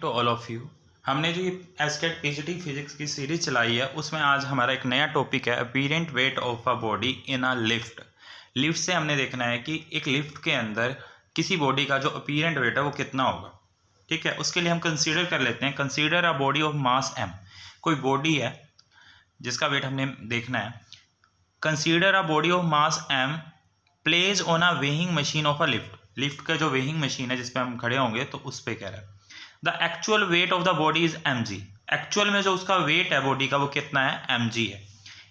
To all of you. हमने जो ये एसकेट पीजीटी फिजिक्स की सीरीज चलाई है उसमें आज हमारा एक नया टॉपिक है apparent weight of a body in a lift. Lift से हमने देखना है कि एक लिफ्ट के अंदर किसी बॉडी का जो अपीरेंट वेट है वो कितना होगा। ठीक है, उसके लिए हम कंसीडर कर लेते हैं, consider a body of mass M. कोई बॉडी है जिसका वेट हमने देखना है। Consider a body of mass M place on a weighing machine of a lift. Lift का जो वेइंग मशीन है जिस पे हम खड़े होंगे तो उस पे कह रहा है the actual wait of the body is mg। Actual में जो उसका वेट है बॉडी का वो कितना है, mg है।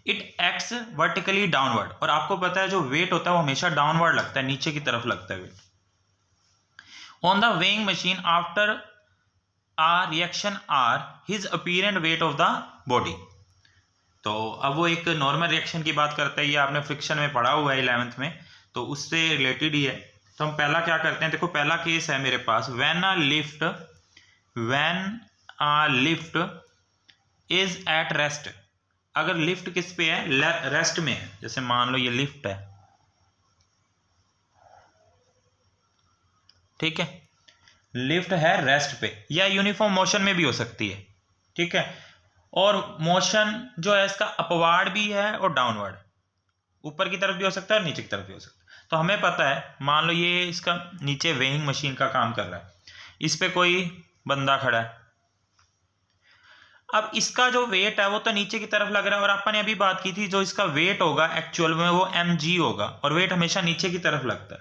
इट एक्ट्स वर्टिकली डाउनवर्ड, और आपको पता है जो वेट होता है वो हमेशा डाउनवर्ड लगता है, नीचे की तरफ लगता है weight. On the weighing machine after a reaction R his apparent weight of the body. तो अब वो एक नॉर्मल रिएक्शन की बात करता है, ये आपने फ्रिक्शन में पढ़ा हुआ है 11th में, तो उससे रिलेटेड ही है। तो हम पहला क्या करते हैं, देखो पहला केस है मेरे पास, when a lift is at rest. अगर लिफ्ट किस पे है, रेस्ट में है। जैसे मान लो ये लिफ्ट है, ठीक है, लिफ्ट है रेस्ट पे, या यूनिफॉर्म मोशन में भी हो सकती है। ठीक है, और मोशन जो है इसका अपवार्ड भी है और डाउनवर्ड, ऊपर की तरफ भी हो सकता है और नीचे की तरफ भी हो सकता है। तो हमें पता है, मान लो ये इसका नीचे वेइंग मशीन का काम कर रहा है, इस पे कोई बंदा खड़ा है। अब इसका जो वेट है वो तो नीचे की तरफ लग रहा है, और अपन ने अभी बात की थी जो इसका वेट होगा एक्चुअल में वो mg होगा, और वेट हमेशा नीचे की तरफ लगता है।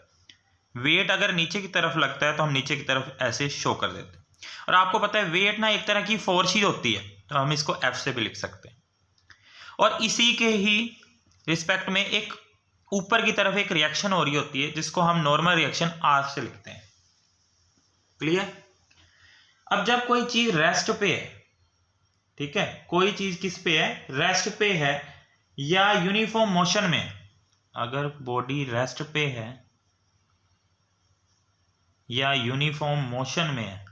वेट अगर नीचे की तरफ लगता है तो हम नीचे की तरफ ऐसे शो कर देते हैं। और आपको पता है वेट ना एक तरह की फोर्स ही होती है, तो हम इसको f से भी लिख सकते हैं। और इसी के ही रिस्पेक्ट में एक ऊपर की तरफ एक रिएक्शन हो रही होती है जिसको हम नॉर्मल रिएक्शन r से लिखते हैं। क्लियर? अब जब कोई चीज रेस्ट पे है, ठीक है, कोई चीज किस पे है, रेस्ट पे है या यूनिफॉर्म मोशन में, अगर बॉडी रेस्ट पे है या यूनिफॉर्म मोशन में है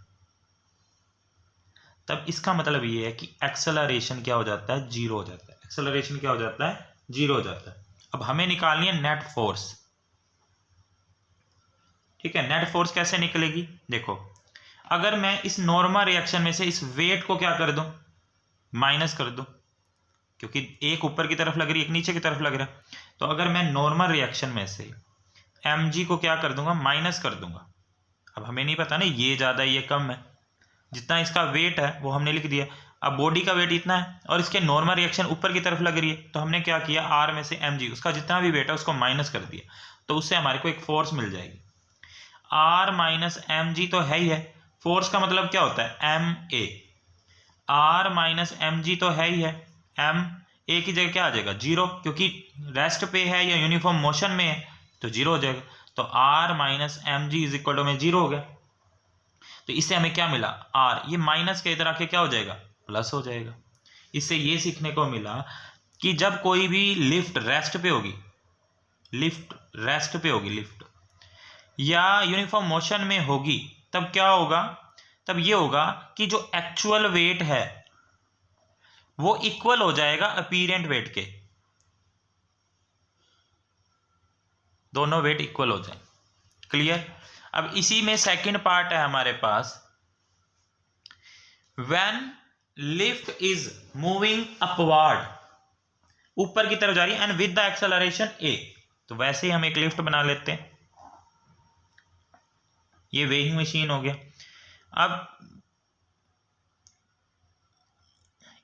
तब इसका मतलब ये है कि एक्सेलरेशन क्या हो जाता है, जीरो हो जाता है। एक्सेलरेशन क्या हो जाता है, जीरो हो जाता है। अब हमें निकालनी है नेट फोर्स। ठीक है, नेट फोर्स कैसे निकलेगी, देखो अगर मैं इस नॉर्मल रिएक्शन में से इस वेट को क्या कर दूं, माइनस कर दूं, क्योंकि एक ऊपर की तरफ लग रही है एक नीचे की तरफ लग रहा है। तो अगर मैं नॉर्मल रिएक्शन में से mg को क्या कर दूंगा, माइनस कर दूंगा। अब हमें नहीं पता ना ये ज़्यादा ये कम है, जितना इसका वेट है वो हमने लिख दिया। अब बॉडी का वेट इतना है और इसके नॉर्मल रिएक्शन ऊपर की तरफ लग रही है, तो हमने क्या किया, r में से mg उसका जितना भी वेट है उसको माइनस कर दिया, तो उससे हमारे को एक फोर्स मिल जाएगी। r माइनस mg तो है ही है, फोर्स का मतलब क्या होता है, ma। r माइनस mg तो है ही है, m ए की जगह क्या आ जाएगा, जीरो, क्योंकि रेस्ट पे है या यूनिफॉर्म मोशन में है तो जीरो हो जाएगा। तो r minus mg is equal to में जीरो हो गया। तो इससे हमें क्या मिला, r, ये माइनस के इधर आके क्या हो जाएगा, प्लस हो जाएगा। इससे ये सीखने को मिला कि जब कोई भी लिफ्ट रेस्ट पे होगी, लिफ्ट या यूनिफॉर्म मोशन में होगी, तब क्या होगा, तब ये होगा कि जो एक्चुअल वेट है वो इक्वल हो जाएगा अपीरेंट वेट के, दोनों वेट इक्वल हो जाए। क्लियर? अब इसी में सेकंड पार्ट है हमारे पास, when lift is moving upward, ऊपर की तरफ जा रही है, and with the acceleration a। तो वैसे ही हम एक लिफ्ट बना लेते हैं, ये वेइंग मशीन हो गया। अब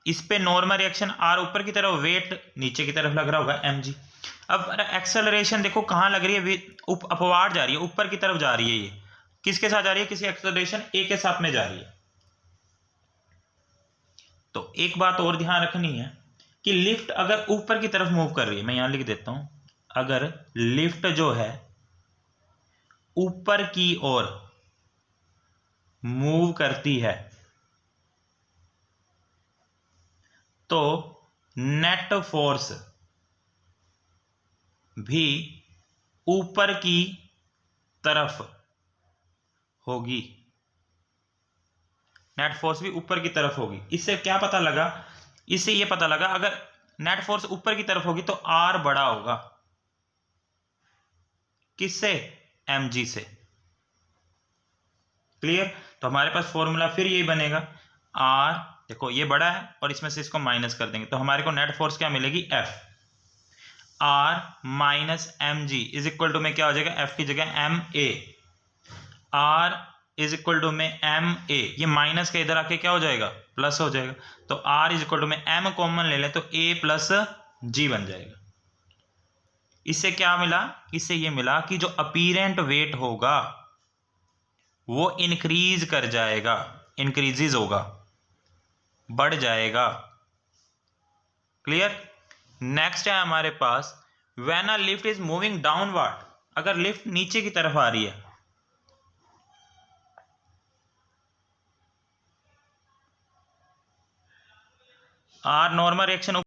इस पे नॉर्मल रिएक्शन r ऊपर की तरफ, वेट नीचे की तरफ लग रहा होगा mg। अब एक्सेलरेशन देखो कहाँ लग रही है, अपवार्ड जा रही है, ऊपर की तरफ जा रही है। ये किसके साथ जा रही है, किसी एक्सेलरेशन a के साथ में जा रही है। तो एक बात और ध्यान रखनी है कि लिफ्ट अगर ऊपर की तरफ मूव कर रही है, मैं यहां लिख देता हूं, अगर लिफ्ट जो है ऊपर की ओर मूव करती है तो नेट फोर्स भी ऊपर की तरफ होगी, नेट फोर्स भी ऊपर की तरफ होगी। इससे क्या पता लगा, इससे ये पता लगा अगर नेट फोर्स ऊपर की तरफ होगी तो r बड़ा होगा, किससे, mg से। क्लियर? तो हमारे पास फॉर्मूला फिर यही बनेगा, आर, देखो ये बड़ा है और इसमें से इसको माइनस कर देंगे तो हमारे को नेट फोर्स क्या मिलेगी, F, R minus M G is equal to में क्या हो जाएगा, एफ की जगह M A, R is equal to में एम ए, ये माइनस के इधर आके क्या हो जाएगा, प्लस हो जाएगा। तो आर इज इक्वल टू में एम कॉमन ले लें तो ए प्लस जी बन जाएगा। इससे क्या मिला, इससे ये मिला कि जो अपीरेंट वेट होगा वो इंक्रीज कर जाएगा, इंक्रीजेज होगा, बढ़ जाएगा। क्लियर। नेक्स्ट है हमारे पास when a lift is moving downward, अगर लिफ्ट नीचे की तरफ आ रही है, आर नॉर्मल रिएक्शन